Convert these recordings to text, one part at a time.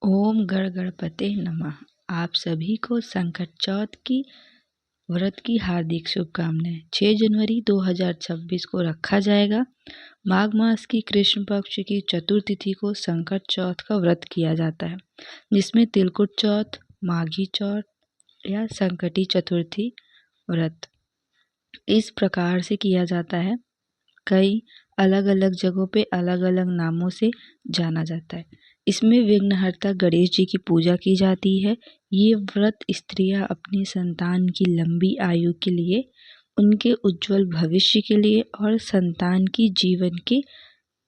ओम गण गणपते नमः। आप सभी को संकट चौथ की व्रत की हार्दिक शुभकामनाएं। 6 जनवरी 2026 को रखा जाएगा। माघ मास की कृष्ण पक्ष की चतुर्तिथि को संकट चौथ का व्रत किया जाता है, जिसमें तिलकुट चौथ, माघी चौथ या संकटी चतुर्थी व्रत इस प्रकार से किया जाता है। कई अलग अलग जगहों पे अलग अलग नामों से जाना जाता है। इसमें विघ्नहर्ता गणेश जी की पूजा की जाती है। ये व्रत स्त्रियां अपनी संतान की लंबी आयु के लिए, उनके उज्जवल भविष्य के लिए और संतान की जीवन के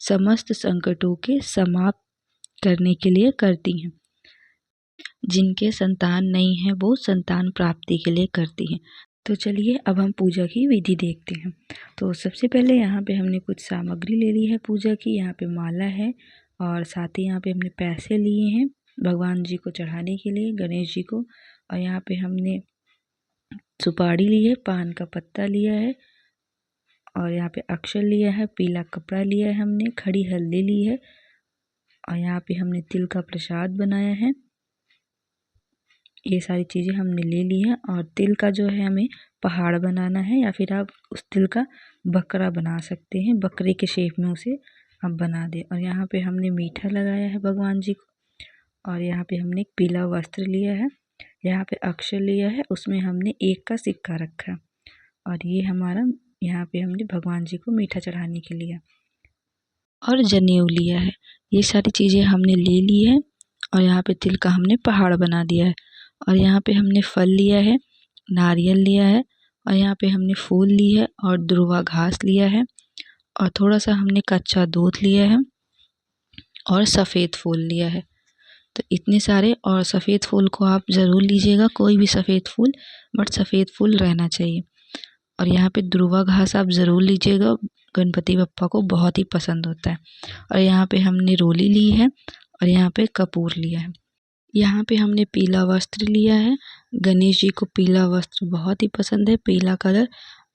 समस्त संकटों के समाप्त करने के लिए करती हैं। जिनके संतान नहीं है वो संतान प्राप्ति के लिए करती हैं। तो चलिए अब हम पूजा की विधि देखते हैं। तो सबसे पहले यहाँ पे हमने कुछ सामग्री ले ली है पूजा की। यहाँ पे माला है और साथ ही यहाँ पे हमने पैसे लिए हैं भगवान जी को चढ़ाने के लिए, गणेश जी को। और यहाँ पे हमने सुपारी ली है, पान का पत्ता लिया है और यहाँ पे अक्षर लिया है, पीला कपड़ा लिया है, हमने खड़ी हल्दी ली है और यहाँ पे हमने तिल का प्रसाद बनाया है। ये सारी चीज़ें हमने ले ली है और तिल का जो है हमें पहाड़ बनाना है या फिर आप उस तिल का बकरा बना सकते हैं, बकरे के शेप में उसे आप बना दें। और यहाँ पे हमने मीठा लगाया है भगवान जी को और यहाँ पे हमने एक पीला वस्त्र लिया है, यहाँ पे अक्षर लिया है, उसमें हमने 1 का सिक्का रखा है और ये हमारा यहाँ पे हमने भगवान जी को मीठा चढ़ाने के लिए और जनेऊ लिया है। ये सारी चीज़ें हमने ले ली है और यहाँ पे तिल का हमने पहाड़ बना दिया है। और यहाँ पे हमने फल लिया है, नारियल लिया है और यहाँ पे हमने फूल ली है और दुर्वा घास लिया है और थोड़ा सा हमने कच्चा दूध लिया है और सफ़ेद फूल लिया है। तो इतने सारे, और सफ़ेद फूल को आप ज़रूर लीजिएगा, कोई भी सफ़ेद फूल, बट सफ़ेद फूल रहना चाहिए। और यहाँ पे दुर्वा घास आप ज़रूर लीजिएगा, गणपति बप्पा को बहुत ही पसंद होता है। और यहाँ पे हमने रोली ली है और यहाँ पे कपूर लिया है। यहाँ पे हमने पीला वस्त्र लिया है, गणेश जी को पीला वस्त्र बहुत ही पसंद है, पीला कलर,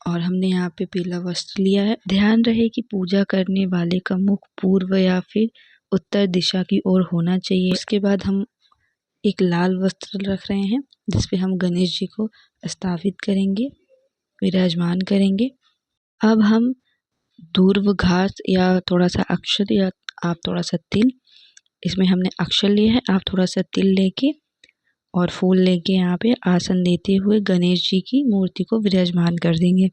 और हमने यहाँ पे पीला वस्त्र लिया है। ध्यान रहे कि पूजा करने वाले का मुख पूर्व या फिर उत्तर दिशा की ओर होना चाहिए। उसके बाद हम एक लाल वस्त्र रख रहे हैं जिसपे हम गणेश जी को स्थापित करेंगे, विराजमान करेंगे। अब हम दूर्व घास या थोड़ा सा अक्षर या आप थोड़ा सा तिल, इसमें हमने अक्षर लिया है, आप थोड़ा सा तिल लेके और फूल लेके यहाँ पे आसन देते हुए गणेश जी की मूर्ति को विराजमान कर देंगे।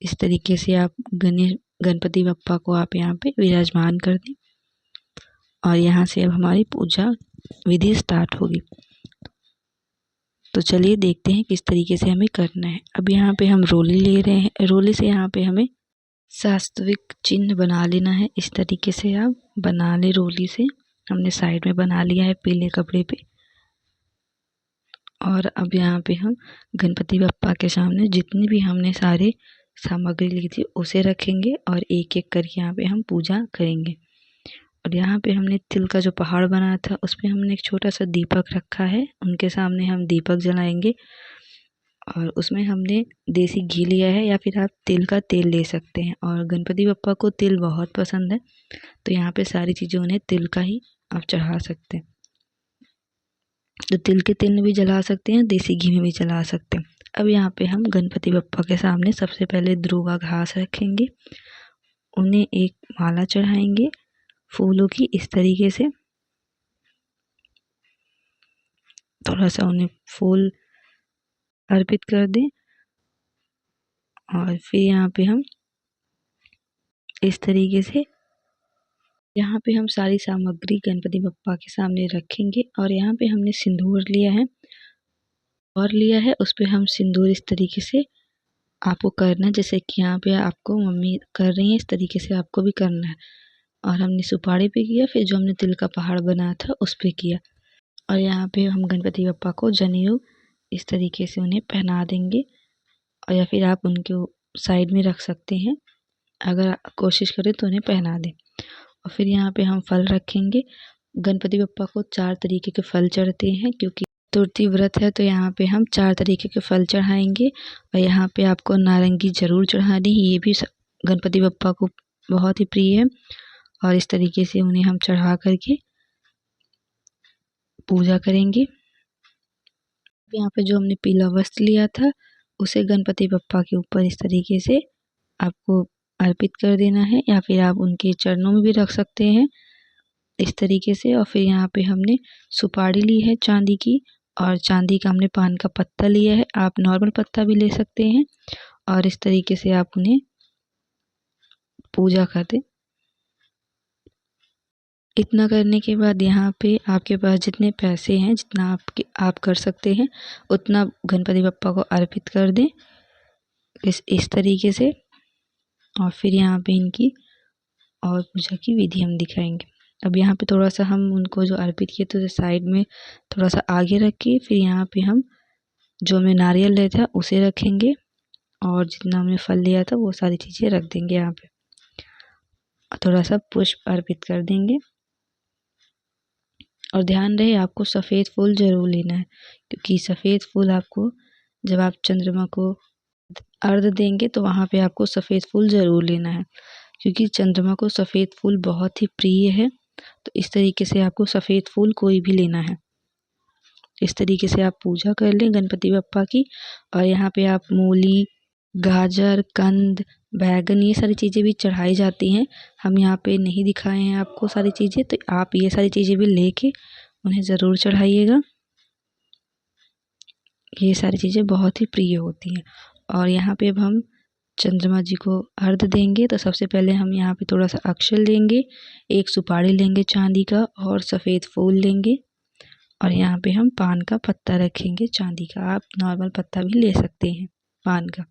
इस तरीके से आप गणपति बप्पा को आप यहाँ पे विराजमान कर दें और यहाँ से अब हमारी पूजा विधि स्टार्ट होगी। तो चलिए देखते हैं किस तरीके से हमें करना है। अब यहाँ पे हम रोली ले रहे हैं, रोली से यहाँ पे हमें सात्विक चिन्ह बना लेना है। इस तरीके से आप बना ले, रोली से हमने साइड में बना लिया है पीले कपड़े पे। और अब यहाँ पे हम गणपति बप्पा के सामने जितनी भी हमने सारे सामग्री ली थी उसे रखेंगे और एक एक करके यहाँ पे हम पूजा करेंगे। और यहाँ पे हमने तिल का जो पहाड़ बनाया था उस पर हमने एक छोटा सा दीपक रखा है, उनके सामने हम दीपक जलाएंगे और उसमें हमने देसी घी लिया है या फिर आप तिल का तेल ले सकते हैं। और गणपति बप्पा को तिल बहुत पसंद है तो यहाँ पे सारी चीज़ें उन्हें तिल का ही आप चढ़ा सकते हैं। तो तिल के तेल में भी जला सकते हैं, देसी घी में भी जला सकते हैं। अब यहाँ पे हम गणपति बप्पा के सामने सबसे पहले ध्रुवा घास रखेंगे, उन्हें एक माला चढ़ाएंगे फूलों की। इस तरीके से थोड़ा सा उन्हें फूल अर्पित कर दें और फिर यहाँ पे हम इस तरीके से यहाँ पे हम सारी सामग्री गणपति बप्पा के सामने रखेंगे। और यहाँ पे हमने सिंदूर लिया है और लिया है, उस पर हम सिंदूर इस तरीके से आपको करना है, जैसे कि यहाँ पे आपको मम्मी कर रही है इस तरीके से आपको भी करना है। और हमने सुपारी पे किया, फिर जो हमने तिल का पहाड़ बनाया था उस पे किया। और यहाँ पे हम गणपति बप्पा को जनेऊ इस तरीके से उन्हें पहना देंगे और या फिर आप उनके साइड में रख सकते हैं, अगर कोशिश करें तो उन्हें पहना दें। और फिर यहाँ पे हम फल रखेंगे। गणपति बप्पा को 4 तरीके के फल चढ़ते हैं, क्योंकि चतुर्थी व्रत है तो यहाँ पे हम 4 तरीके के फल चढ़ाएंगे। और यहाँ पे आपको नारंगी जरूर चढ़ानी, ये भी गणपति बप्पा को बहुत ही प्रिय है। और इस तरीके से उन्हें हम चढ़ा करके पूजा करेंगे। यहाँ पे जो हमने पीला वस्त्र लिया था उसे गणपति बप्पा के ऊपर इस तरीके से आपको अर्पित कर देना है, या फिर आप उनके चरणों में भी रख सकते हैं इस तरीके से। और फिर यहाँ पे हमने सुपारी ली है चांदी की, और चांदी का हमने पान का पत्ता लिया है, आप नॉर्मल पत्ता भी ले सकते हैं। और इस तरीके से आप उन्हें पूजा कर दें। इतना करने के बाद यहाँ पे आपके पास जितने पैसे हैं, जितना आप कर सकते हैं उतना गणपति बप्पा को अर्पित कर दें इस तरीके से। और फिर यहाँ पे इनकी और पूजा की विधि हम दिखाएंगे। अब यहाँ पे थोड़ा सा हम उनको जो अर्पित किए तो साइड में थोड़ा सा आगे रख के फिर यहाँ पे हम जो हमने नारियल लिया था उसे रखेंगे, और जितना हमने फल लिया था वो सारी चीज़ें रख देंगे यहाँ पे। थोड़ा सा पुष्प अर्पित कर देंगे। और ध्यान रहे आपको सफ़ेद फूल ज़रूर लेना है, क्योंकि सफ़ेद फूल आपको जब आप चंद्रमा को अर्घ देंगे तो वहाँ पे आपको सफ़ेद फूल ज़रूर लेना है, क्योंकि चंद्रमा को सफ़ेद फूल बहुत ही प्रिय है। तो इस तरीके से आपको सफ़ेद फूल कोई भी लेना है। इस तरीके से आप पूजा कर लें गणपति बप्पा की। और यहाँ पे आप मूली, गाजर, कंद, बैगन ये सारी चीज़ें भी चढ़ाई जाती हैं। हम यहाँ पे नहीं दिखाए हैं आपको सारी चीज़ें, तो आप ये सारी चीज़ें भी लेके उन्हें ज़रूर चढ़ाइएगा। ये सारी चीज़ें बहुत ही प्रिय होती हैं। और यहाँ पे अब हम चंद्रमा जी को अर्घ देंगे। तो सबसे पहले हम यहाँ पे थोड़ा सा अक्षर लेंगे, एक सुपारी लेंगे चांदी का, और सफ़ेद फूल लेंगे, और यहाँ पे हम पान का पत्ता रखेंगे चांदी का। आप नॉर्मल पत्ता भी ले सकते हैं पान का।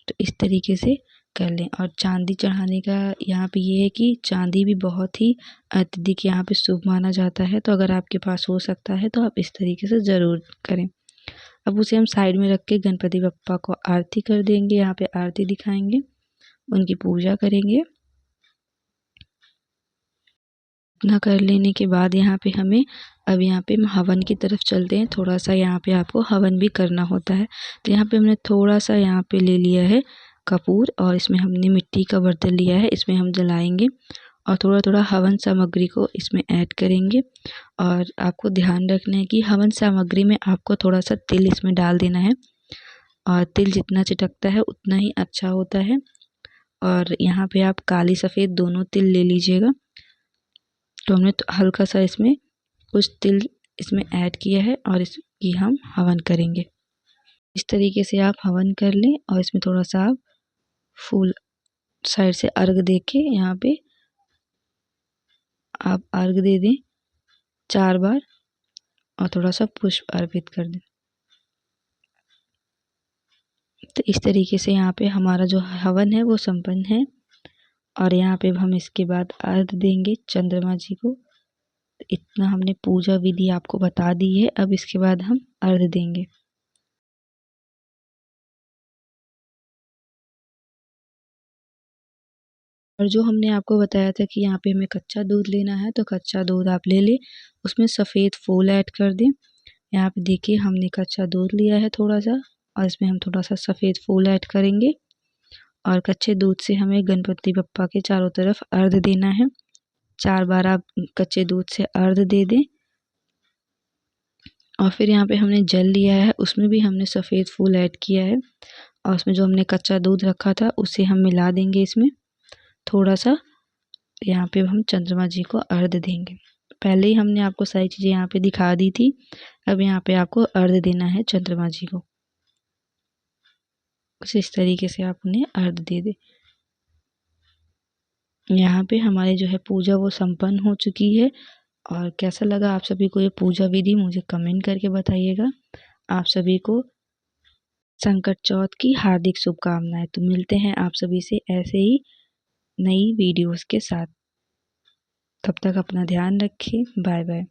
तो इस तरीके से कर लें। और चांदी चढ़ाने का यहाँ पे ये है कि चांदी भी बहुत ही अत्यधिक यहाँ पे शुभ माना जाता है। तो अगर आपके पास हो सकता है तो आप इस तरीके से ज़रूर करें। अब उसे हम साइड में रख के गणपति बप्पा को आरती कर देंगे। यहाँ पे आरती दिखाएंगे, उनकी पूजा करेंगे। इतना कर लेने के बाद यहाँ पे हमें अब यहाँ पे हम हवन की तरफ चलते हैं। थोड़ा सा यहाँ पे आपको हवन भी करना होता है। तो यहाँ पे हमने थोड़ा सा यहाँ पे ले लिया है कपूर, और इसमें हमने मिट्टी का बर्तन लिया है, इसमें हम जलाएंगे और थोड़ा थोड़ा हवन सामग्री को इसमें ऐड करेंगे। और आपको ध्यान रखना है कि हवन सामग्री में आपको थोड़ा सा तिल इसमें डाल देना है, और तिल जितना चिटकता है उतना ही अच्छा होता है। और यहाँ पे आप काली सफ़ेद दोनों तिल ले लीजिएगा। तो हमने तो हल्का सा इसमें कुछ तिल इसमें ऐड किया है, और इसकी हम हवन करेंगे। इस तरीके से आप हवन कर लें, और इसमें थोड़ा सा आप फूल साइड से अर्घ दे के यहाँ पे आप अर्घ दे दें 4 बार, और थोड़ा सा पुष्प अर्पित कर दें। तो इस तरीके से यहाँ पे हमारा जो हवन है वो संपन्न है। और यहाँ पे हम इसके बाद अर्घ देंगे चंद्रमा जी को। इतना हमने पूजा विधि आपको बता दी है। अब इसके बाद हम अर्घ देंगे। और जो हमने आपको बताया था कि यहाँ पे हमें कच्चा दूध लेना है, तो कच्चा दूध आप ले लें, उसमें सफ़ेद फूल ऐड कर दें। यहाँ पे देखिए हमने कच्चा दूध लिया है थोड़ा सा, और इसमें हम थोड़ा सा सफ़ेद फूल ऐड करेंगे। और कच्चे दूध से हमें गणपति बप्पा के चारों तरफ अर्घ देना है। 4 बार आप कच्चे दूध से अर्घ दे दें। और फिर यहाँ पे हमने जल लिया है, उसमें भी हमने सफ़ेद फूल ऐड किया है, और उसमें जो हमने कच्चा दूध रखा था उसे हम मिला देंगे इसमें थोड़ा सा। यहाँ पे हम चंद्रमा जी को अर्घ देंगे। पहले ही हमने आपको सारी चीज़ें यहाँ पे दिखा दी थी। अब यहाँ पे आपको अर्घ देना है चंद्रमा जी को। कुछ इस तरीके से आप उन्हें अर्घ दे दें। यहाँ पे हमारी जो है पूजा वो संपन्न हो चुकी है। और कैसा लगा आप सभी को ये पूजा विधि, मुझे कमेंट करके बताइएगा। आप सभी को संकट चौथ की हार्दिक शुभकामनाएं। तो मिलते हैं आप सभी से ऐसे ही नई वीडियोस के साथ। तब तक अपना ध्यान रखें। Bye bye.